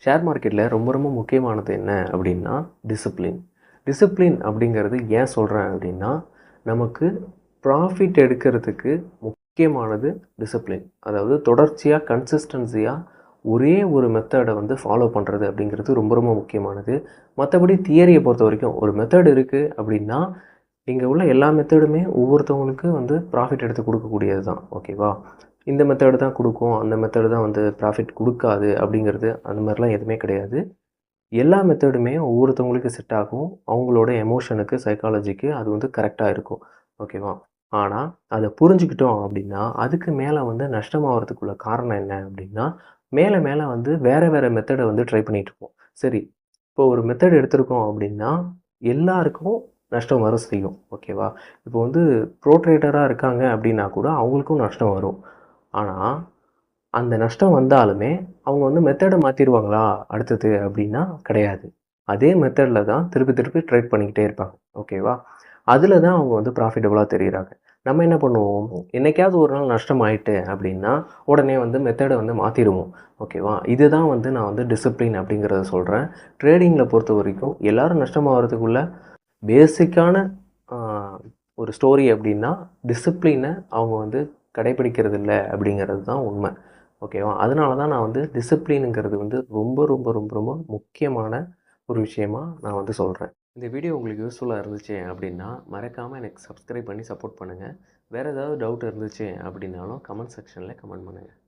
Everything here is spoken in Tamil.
ஷேர் மார்க்கெட்டில் ரொம்ப ரொம்ப முக்கியமானது என்ன அப்படின்னா டிசிப்ளின். டிசிப்ளின் அப்படிங்கிறது ஏன் சொல்கிறேன் அப்படின்னா, நமக்கு ப்ராஃபிட் எடுக்கிறதுக்கு முக்கியமானது டிசிப்ளின். அதாவது தொடர்ச்சியாக கன்சிஸ்டன்சியாக ஒரே ஒரு மெத்தடை வந்து ஃபாலோ பண்ணுறது அப்படிங்கிறது ரொம்ப ரொம்ப முக்கியமானது. மற்றபடி தியரியை பொறுத்த வரைக்கும் ஒரு மெத்தட் இருக்குது அப்படின்னா, இங்கே உள்ள எல்லா மெத்தடுமே ஒவ்வொருத்தவங்களுக்கு வந்து ப்ராஃபிட் எடுத்து கொடுக்கக்கூடியது தான். ஓகேவா? இந்த மெத்தடு தான் கொடுக்கும், அந்த மெத்தடு தான் வந்து ப்ராஃபிட் கொடுக்காது அப்படிங்கிறது அந்த மாதிரிலாம் எதுவுமே கிடையாது. எல்லா மெத்தடுமே ஒவ்வொருத்தவங்களுக்கு செட் ஆகும். அவங்களோட எமோஷனுக்கு, சைக்காலஜிக்கு அது வந்து கரெக்டாக இருக்கும். ஓகேவா? ஆனால் அதை புரிஞ்சுக்கிட்டோம் அப்படின்னா, அதுக்கு மேலே வந்து நஷ்டமாகறதுக்குள்ள காரணம் என்ன அப்படின்னா, மேலே மேலே வந்து வேறு வேறு மெத்தடை வந்து ட்ரை பண்ணிகிட்ருப்போம். சரி, இப்போ ஒரு மெத்தட் எடுத்திருக்கோம் அப்படின்னா, எல்லாருக்கும் நஷ்டம் வர செய்யும். ஓகேவா? இப்போ வந்து ப்ரோ ட்ரேடராக இருக்காங்க அப்படின்னா கூட அவங்களுக்கும் நஷ்டம் வரும். ஆனால் அந்த நஷ்டம் வந்தாலுமே அவங்க வந்து மெத்தடை மாற்றிடுவாங்களா அடுத்தது அப்படின்னா கிடையாது. அதே மெத்தடில் தான் திருப்பி திருப்பி ட்ரேட் பண்ணிக்கிட்டே இருப்பாங்க. ஓகேவா? அதில் தான் அவங்க வந்து ப்ராஃபிட்டபுளாக தெரிகிறாங்க. நம்ம என்ன பண்ணுவோம், என்னைக்காவது ஒரு நாள் நஷ்டம் ஆயிட்டு அப்படின்னா உடனே வந்து மெத்தடை வந்து மாற்றிடுவோம். ஓகேவா? இதுதான் வந்து நான் வந்து டிசிப்ளின் அப்படிங்கிறத சொல்கிறேன். ட்ரேடிங்கில் பொறுத்த வரைக்கும் எல்லோரும் நஷ்டமாகறதுக்குள்ள பேசிக்கான ஒரு ஸ்டோரி அப்படின்னா டிசிப்ளினை அவங்க வந்து கடைப்பிடிக்கிறது இல்லை அப்படிங்கிறது தான் உண்மை. ஓகேவா? அதனால தான் நான் வந்து டிசிப்ளினுங்கிறது வந்து ரொம்ப ரொம்ப ரொம்ப ரொம்ப முக்கியமான ஒரு விஷயமா நான் வந்து சொல்கிறேன். இந்த வீடியோ உங்களுக்கு யூஸ்ஃபுல்லாக இருந்துச்சு அப்படின்னா மறக்காமல் எனக்கு சப்ஸ்கிரைப் பண்ணி சப்போர்ட் பண்ணுங்கள். வேறு ஏதாவது டவுட் இருந்துச்சு அப்படின்னாலும் கமெண்ட் செக்ஷனில் கமெண்ட் பண்ணுங்கள்.